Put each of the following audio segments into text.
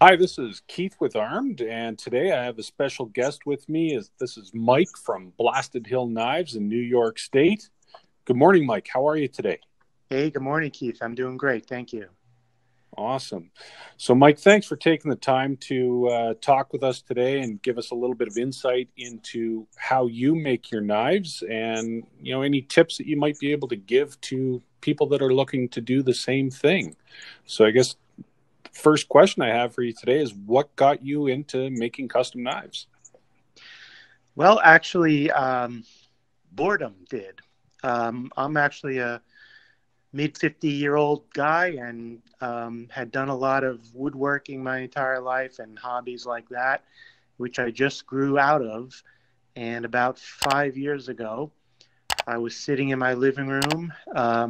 Hi, this is Keith with Armed, and today I have a special guest with me. This is Mike from Blasted Hill Knives in New York State. Good morning, Mike. How are you today? Hey, good morning, Keith. I'm doing great. Thank you. Awesome. So, Mike, thanks for taking the time to talk with us today and give us a little bit of insight into how you make your knives and, any tips that you might be able to give to people that are looking to do the same thing. So I guess the first question I have for you today is what got you into making custom knives? Well, actually, boredom did. I'm actually a mid-50-year-old guy and had done a lot of woodworking my entire life and hobbies like that, which I just grew out of. And about 5 years ago, I was sitting in my living room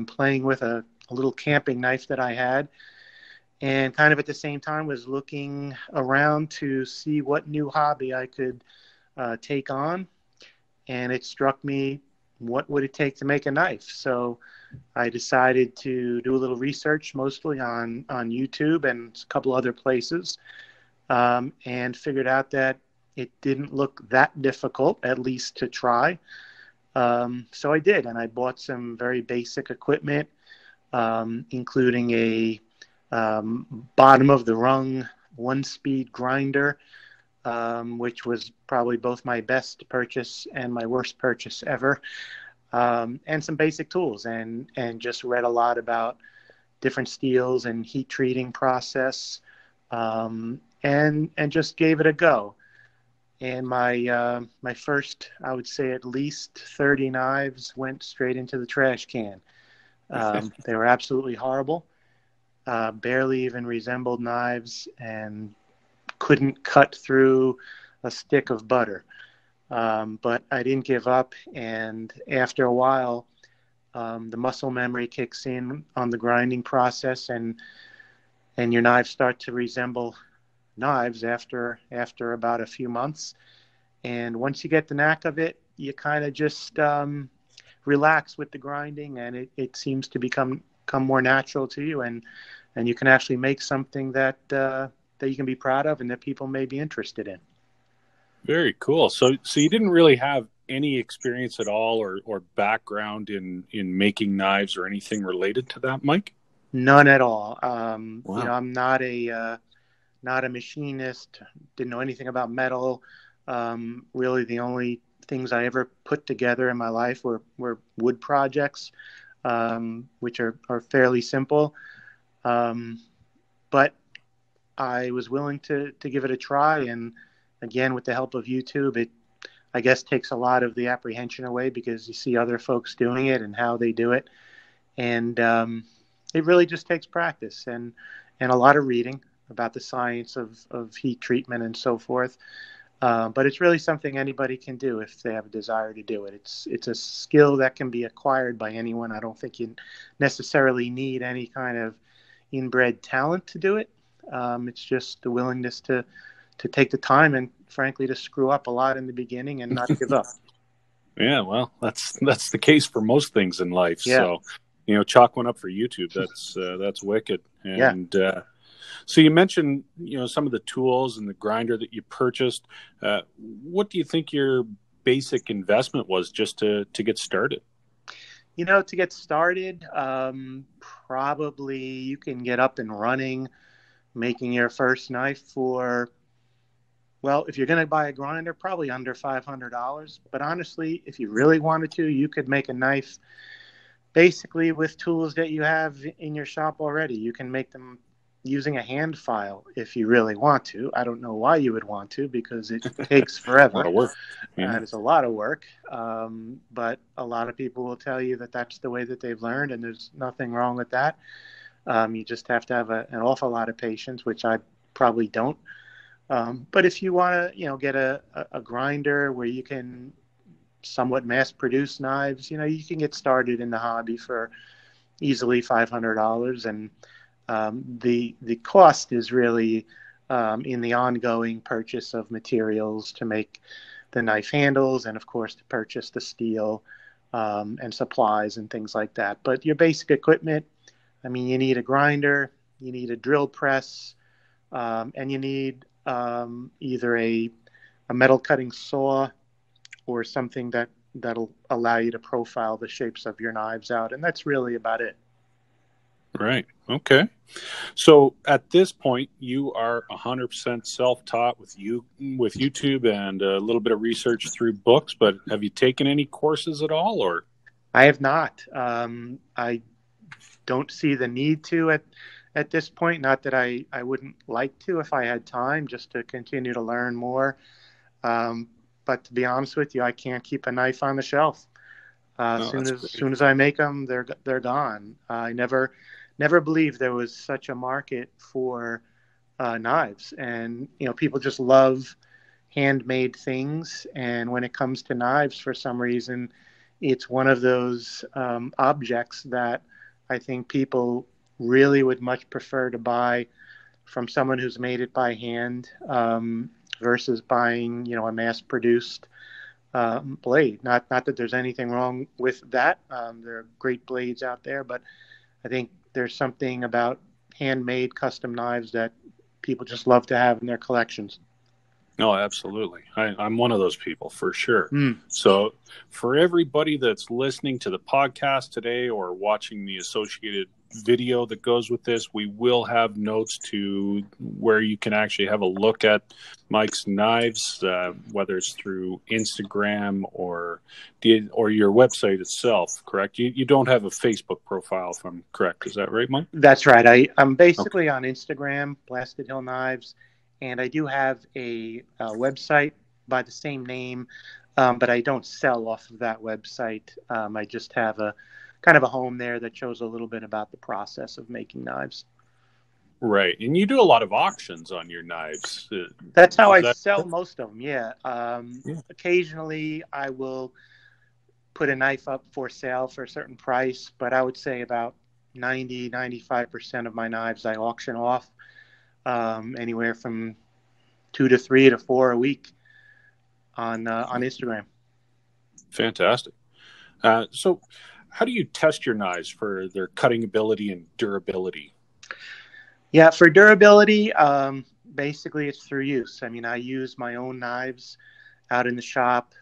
playing with a little camping knife that I had, and kind of at the same time was looking around to see what new hobby I could take on. And it struck me, what would it take to make a knife? So I decided to do a little research, mostly on YouTube and a couple other places, and figured out that it didn't look that difficult, at least to try. So I did, and I bought some very basic equipment, including a bottom of the rung one-speed grinder, which was probably both my best purchase and my worst purchase ever. And some basic tools, and just read a lot about different steels and heat treating process, and just gave it a go. And my first, I would say, at least 30 knives went straight into the trash can. They were absolutely horrible, barely even resembled knives, and couldn't cut through a stick of butter. But I didn't give up, and after a while, the muscle memory kicks in on the grinding process, and your knives start to resemble knives after about a few months. And once you get the knack of it, you kind of just relax with the grinding, and it seems to become more natural to you, and you can actually make something that you can be proud of and that people may be interested in. Very cool. So you didn't really have any experience at all or background in making knives or anything related to that, Mike? None at all. Wow. I'm not a machinist. Didn't know anything about metal. Really, the only things I ever put together in my life were wood projects, which are fairly simple. But I was willing to give it a try, and again, with the help of YouTube, it, I guess, takes a lot of the apprehension away because you see other folks doing it and how they do it. And it really just takes practice and a lot of reading about the science of heat treatment and so forth. But it's really something anybody can do if they have a desire to do it. It's a skill that can be acquired by anyone. I don't think you necessarily need any kind of inbred talent to do it. It's just the willingness to take the time and, frankly, to screw up a lot in the beginning and not give up. Yeah, well, that's the case for most things in life. Yeah. So, chalk one up for YouTube. That's wicked. And so you mentioned, some of the tools and the grinder that you purchased. What do you think your basic investment was just to get started? To get started, probably you can get up and running, making your first knife for, well, if you're going to buy a grinder, probably under $500. But honestly, if you really wanted to, you could make a knife basically with tools that you have in your shop already. You can make them using a hand file if you really want to. I don't know why you would want to, because it takes forever. A lot of work. Yeah. It's a lot of work. But a lot of people will tell you that that's the way that they've learned, and there's nothing wrong with that. You just have to have an awful lot of patience, which I probably don't. But if you want to, get a grinder where you can somewhat mass produce knives, you can get started in the hobby for easily $500. And the cost is really in the ongoing purchase of materials to make the knife handles, and of course to purchase the steel and supplies and things like that. But your basic equipment, I mean, you need a grinder, you need a drill press, and you need either a metal cutting saw or something that'll allow you to profile the shapes of your knives out, and that's really about it. Right. Okay. So at this point, you are 100% self-taught with YouTube and a little bit of research through books. But have you taken any courses at all, or? I have not. I don't see the need to at this point. Not that I wouldn't like to if I had time, just to continue to learn more. Um, but to be honest with you, I can't keep a knife on the shelf. Oh, that's great. Soon as I make them, they're gone. I never believed there was such a market for knives, and people just love handmade things. And when it comes to knives, for some reason, it's one of those objects that I think people really would much prefer to buy from someone who's made it by hand, versus buying, a mass-produced blade. Not that there's anything wrong with that. There are great blades out there, but I think there's something about handmade custom knives that people just love to have in their collections. No, absolutely. I'm one of those people for sure. Mm. So, for everybody that's listening to the podcast today or watching the associated video that goes with this, we will have notes to where you can actually have a look at Mike's knives, whether it's through Instagram or your website itself. Correct? You don't have a Facebook profile, if I'm correct. Is that right, Mike? That's right. I'm Okay. basically on Instagram, Blasted Hill Knives, and I do have a website by the same name, but I don't sell off of that website. I just have a kind of a home there that shows a little bit about the process of making knives. Right, and you do a lot of auctions on your knives. That's how Is I that sell correct? most of them. Yeah. Yeah. Occasionally, I will put a knife up for sale for a certain price, but I would say about 95% of my knives I auction off, anywhere from 2 to 3 to 4 a week on Instagram. Fantastic. So, how do you test your knives for their cutting ability and durability? Yeah, for durability, basically it's through use. I mean, I use my own knives out in the shop.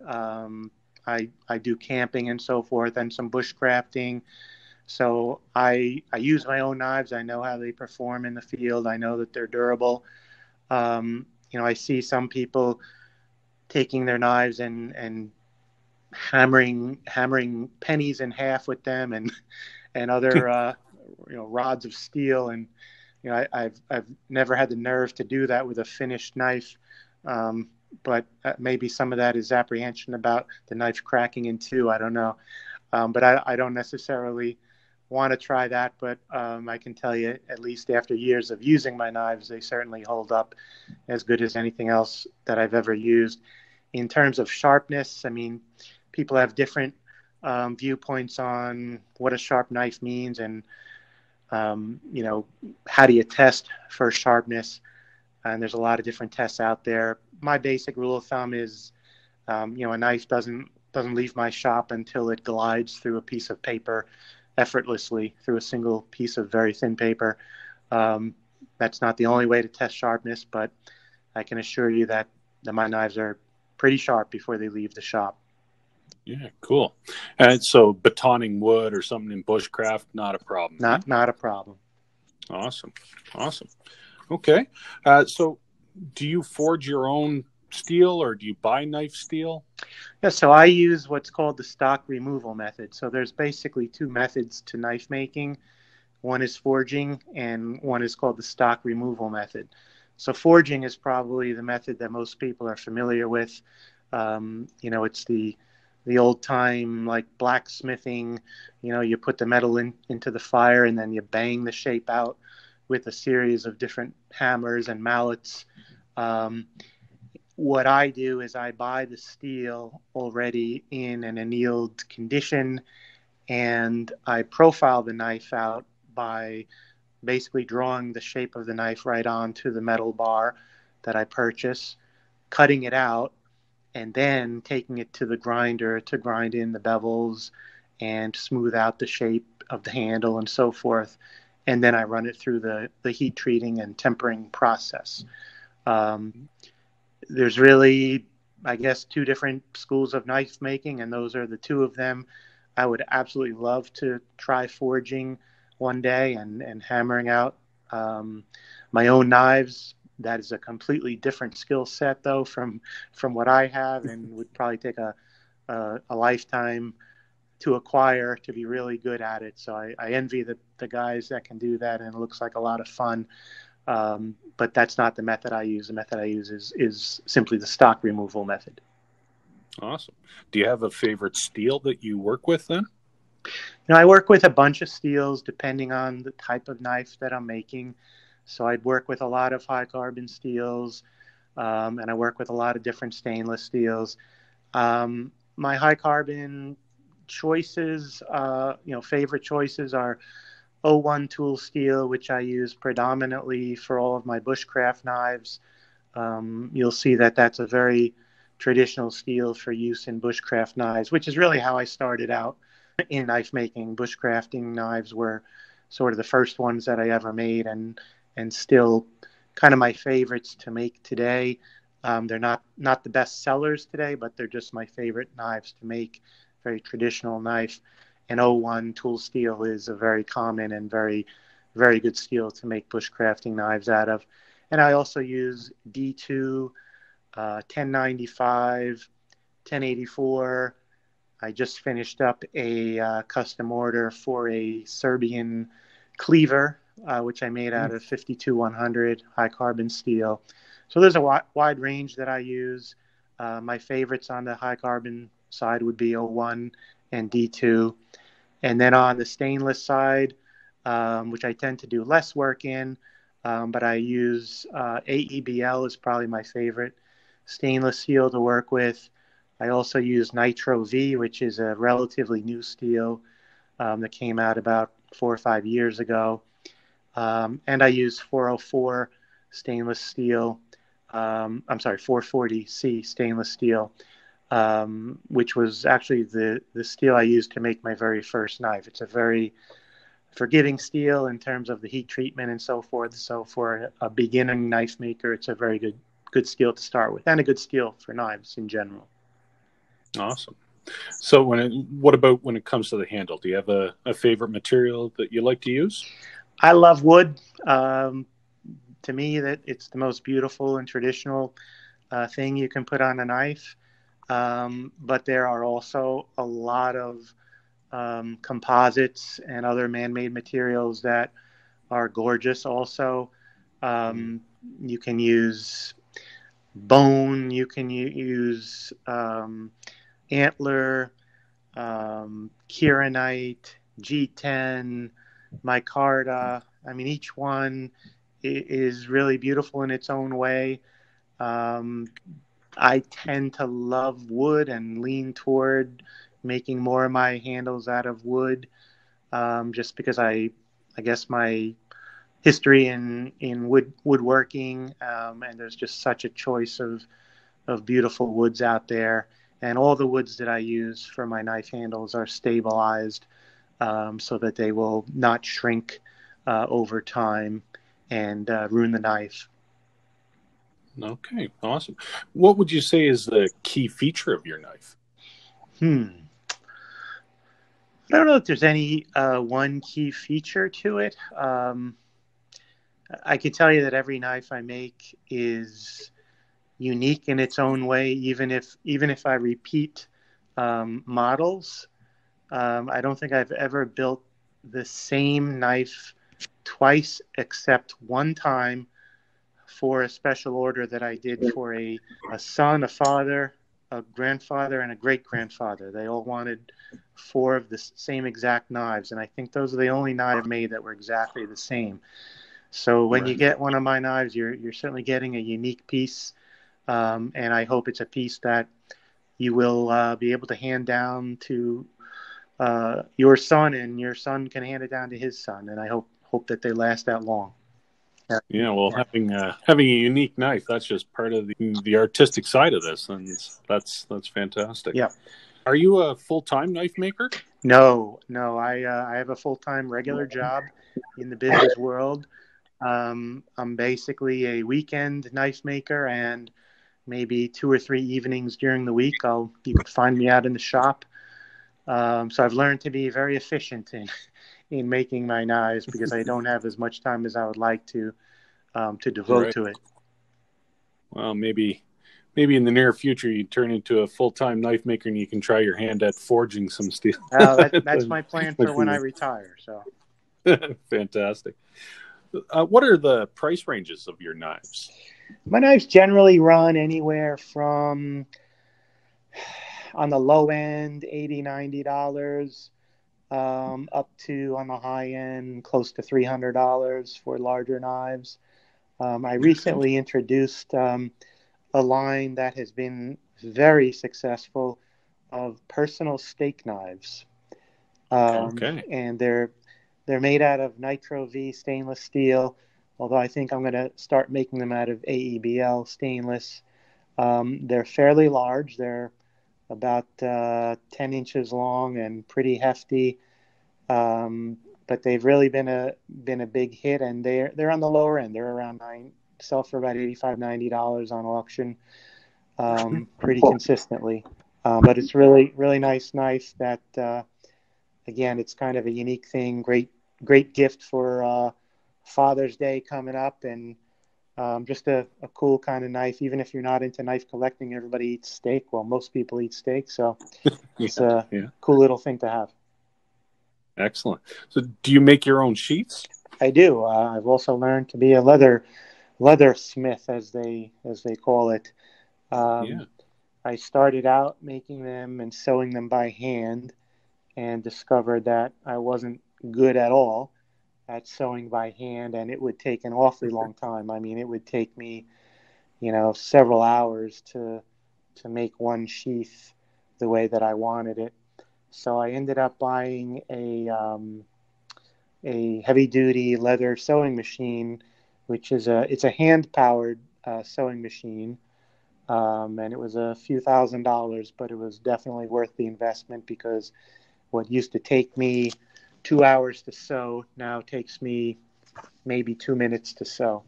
I do camping and so forth, and some bushcrafting. So I use my own knives. I know how they perform in the field. I know that they're durable. I see some people taking their knives and hammering pennies in half with them, and other rods of steel. And I've never had the nerve to do that with a finished knife. But maybe some of that is apprehension about the knife cracking in two. I don't know. But I don't necessarily want to try that. But I can tell you, at least after years of using my knives, they certainly hold up as good as anything else that I've ever used. In terms of sharpness, I mean, people have different viewpoints on what a sharp knife means, and how do you test for sharpness? And there's a lot of different tests out there. My basic rule of thumb is, a knife doesn't leave my shop until it glides through a piece of paper effortlessly, through a single piece of very thin paper. That's not the only way to test sharpness, but I can assure you that my knives are pretty sharp before they leave the shop. Yeah, cool. And so, batoning wood or something in bushcraft, not a problem. Eh? Not a problem. Awesome, awesome. Okay, so do you forge your own steel or do you buy knife steel? Yeah, so I use what's called the stock removal method. So there's basically two methods to knife making. One is forging, and one is called the stock removal method. So forging is probably the method that most people are familiar with. It's the old time like blacksmithing. You put the metal into the fire, and then you bang the shape out with a series of different hammers and mallets. What I do is I buy the steel already in an annealed condition, and I profile the knife out by basically drawing the shape of the knife right onto the metal bar that I purchase, cutting it out, and then taking it to the grinder to grind in the bevels and smooth out the shape of the handle and so forth. and then I run it through the heat treating and tempering process. Um, there's really, I guess, two different schools of knife making, and those are the two of them. I would absolutely love to try forging one day and hammering out my own knives. That is a completely different skill set, though, from what I have, and would probably take a lifetime to acquire to be really good at it. So I envy the guys that can do that, and it looks like a lot of fun. But that's not the method I use. The method I use is simply the stock removal method. Awesome. Do you have a favorite steel that you work with then? I work with a bunch of steels depending on the type of knife that I'm making. So I'd work with a lot of high carbon steels, and I work with a lot of different stainless steels. My high carbon choices, favorite choices are O1 tool steel, which I use predominantly for all of my bushcraft knives. You'll see that that's a very traditional steel for use in bushcraft knives, which is really how I started out in knife making. Bushcrafting knives were sort of the first ones that I ever made, and still kind of my favorites to make today. They're not the best sellers today, but they're just my favorite knives to make. Very traditional knife. And O1 tool steel is a very common and very, very good steel to make bushcrafting knives out of. And I also use D2, 1095, 1084. I just finished up a custom order for a Serbian cleaver, which I made out of 52-100 high carbon steel. So there's a wide range that I use. My favorites on the high carbon side would be O1 and D2. And then on the stainless side, which I tend to do less work in, but I use AEBL is probably my favorite stainless steel to work with. I also use Nitro V, which is a relatively new steel that came out about 4 or 5 years ago. And I use 404 stainless steel. 440C stainless steel, which was actually the steel I used to make my very first knife. It's a very forgiving steel in terms of the heat treatment and so forth. So for a beginning knife maker, it's a very good steel to start with, and a good steel for knives in general. Awesome. So what about when it comes to the handle? Do you have a favorite material that you like to use? I love wood. To me, that it's the most beautiful and traditional thing you can put on a knife. But there are also a lot of composites and other man-made materials that are gorgeous also. You can use bone, you can use antler, kieranite, G10, micarta. I mean, each one is really beautiful in its own way. I tend to love wood and lean toward making more of my handles out of wood, just because I guess my history in woodworking, and there's just such a choice of beautiful woods out there. And all the woods that I use for my knife handles are stabilized so that they will not shrink over time and ruin the knife. Okay, awesome. What would you say is the key feature of your knife? I don't know if there's any one key feature to it. I can tell you that every knife I make is unique in its own way, even if I repeat models. I don't think I've ever built the same knife twice, except one time for a special order that I did for a son, a father, a grandfather, and a great-grandfather. They all wanted 4 of the same exact knives, and I think those are the only knives I've made that were exactly the same. So when you get one of my knives, you're certainly getting a unique piece, and I hope it's a piece that you will be able to hand down to your son, and your son can hand it down to his son, and I hope that they last that long. Yeah, well, having a unique knife, that's just part of the artistic side of this, and that's fantastic. Yeah. Are you a full-time knife maker? No, no. I have a full-time regular job in the business world. I'm basically a weekend knife maker, and maybe 2 or 3 evenings during the week, you could find me out in the shop. So I've learned to be very efficient in making my knives because I don't have as much time as I would like to devote Right. to it. Well, maybe in the near future you turn into a full-time knife maker and you can try your hand at forging some steel. That's my plan for when I retire. So Fantastic. What are the price ranges of your knives? my knives generally run anywhere from, on the low end, $80, $90, up to, on the high end, close to $300 for larger knives. I Okay. recently introduced a line that has been very successful of personal steak knives, Okay. and they're made out of Nitro V stainless steel. Although I think I'm going to start making them out of AEBL stainless. They're fairly large. They're about 10 inches long and pretty hefty. But they've really been a big hit, and they're on the lower end. They're around sell for about $85, $90 on auction, pretty consistently. But it's really nice knife that again, it's kind of a unique thing. Great gift for Father's Day coming up, and just a cool kind of knife. Even if you're not into knife collecting, everybody eats steak. Well, most people eat steak, so it's Yeah. a Yeah. cool little thing to have. Excellent. So, do you make your own sheaths? I do. I've also learned to be a leather smith, as they call it. Yeah. Um, I started out making them and sewing them by hand, and discovered that I wasn't good at all at sewing by hand, and it would take an awfully long time. I mean, it would take me, several hours to make one sheath the way that I wanted it. So I ended up buying a heavy duty leather sewing machine, which is it's a hand powered sewing machine. And it was a few $1,000s, but it was definitely worth the investment because what used to take me 2 hours to sew now takes me maybe 2 minutes to sew.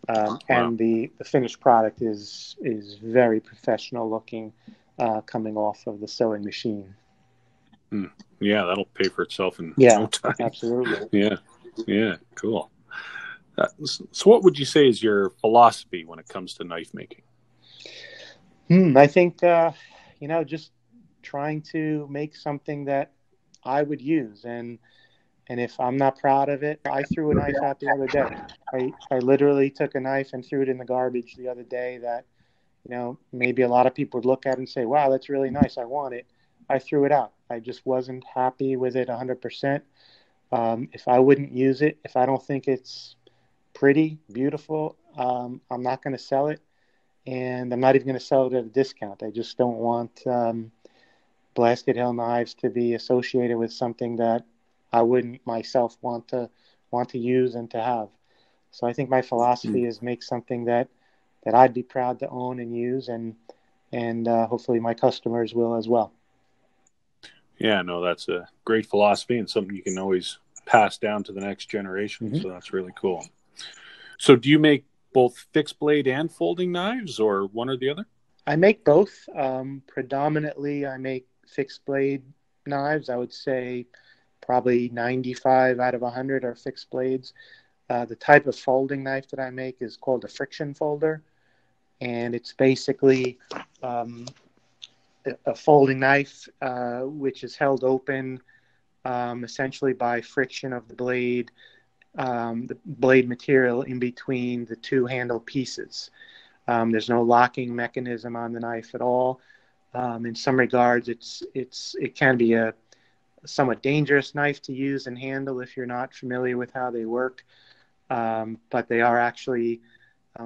Wow. And the finished product is very professional looking, coming off of the sewing machine. Hmm. Yeah, that'll pay for itself in no Yeah, time. absolutely. Yeah. Yeah. Cool. So, what would you say is your philosophy when it comes to knife making? I think just trying to make something that I would use, and if I'm not proud of it, I threw a knife out the other day. I literally took a knife and threw it in the garbage the other day that, maybe a lot of people would look at and say, wow, that's really nice. I want it. I threw it out. I just wasn't happy with it 100%. If I wouldn't use it, if I don't think it's pretty, beautiful, I'm not going to sell it. And I'm not even going to sell it at a discount. I just don't want Blasted Hill knives to be associated with something that I wouldn't myself want to use and to have. So I think my Hmm. philosophy is make something that I'd be proud to own and use, and hopefully my customers will as well. Yeah, no, that's a great philosophy and something you can always pass down to the next generation. hmm So that's really cool. So, do you make both fixed blade and folding knives, or one or the other? I make both. Predominantly, I make fixed blade knives. I would say probably 95 out of 100 are fixed blades. The type of folding knife that I make is called a friction folder, and it's basically um, a folding knife which is held open essentially by friction of the blade material in between the two handle pieces. There's no locking mechanism on the knife at all. In some regards, it can be a somewhat dangerous knife to use and handle if you're not familiar with how they work. But they are actually,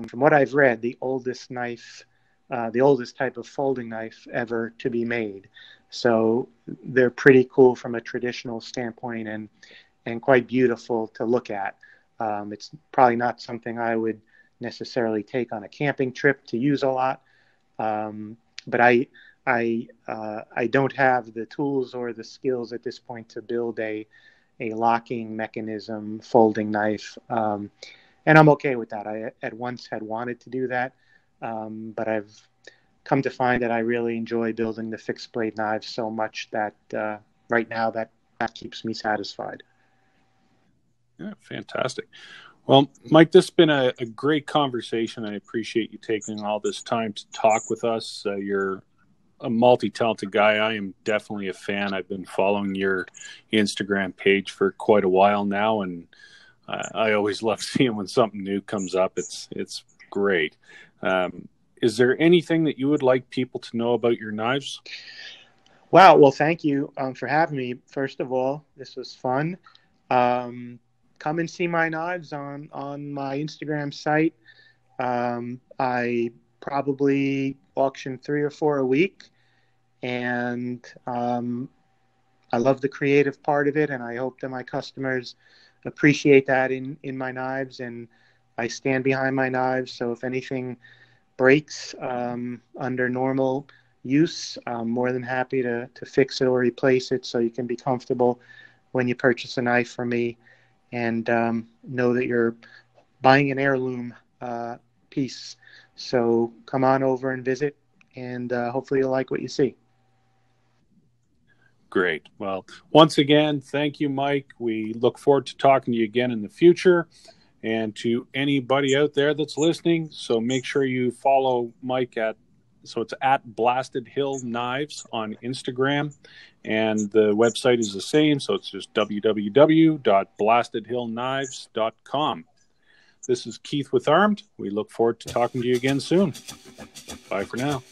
from what I've read, the oldest type of folding knife ever to be made. So they're pretty cool from a traditional standpoint, and quite beautiful to look at. It's probably not something I would necessarily take on a camping trip to use a lot, but I don't have the tools or the skills at this point to build a locking mechanism folding knife, and I'm okay with that. I at once had wanted to do that, but I've come to find that I really enjoy building the fixed blade knives so much that right now that keeps me satisfied. Yeah, fantastic. Well, Mike, this has been a great conversation. I appreciate you taking all this time to talk with us. You're a multi-talented guy. I am definitely a fan. I've been following your Instagram page for quite a while now, and I always love seeing when something new comes up. It's great. Is there anything that you would like people to know about your knives? Wow. Well, thank you for having me. First of all, this was fun. Come and see my knives on my Instagram site. I probably auction 3 or 4 a week, and I love the creative part of it, and I hope that my customers appreciate that in my knives. And I stand behind my knives, so if anything breaks under normal use, I'm more than happy to fix it or replace it, so you can be comfortable when you purchase a knife from me, and know that you're buying an heirloom piece. So come on over and visit, and hopefully you'll like what you see. Great. Well, once again, thank you, Mike. We look forward to talking to you again in the future. And to anybody out there that's listening, so make sure you follow Mike it's at Blasted Hill Knives on Instagram, and the website is the same, so it's just www.blastedhillknives.com. This is Keith with Armed. We look forward to talking to you again soon. Bye for now.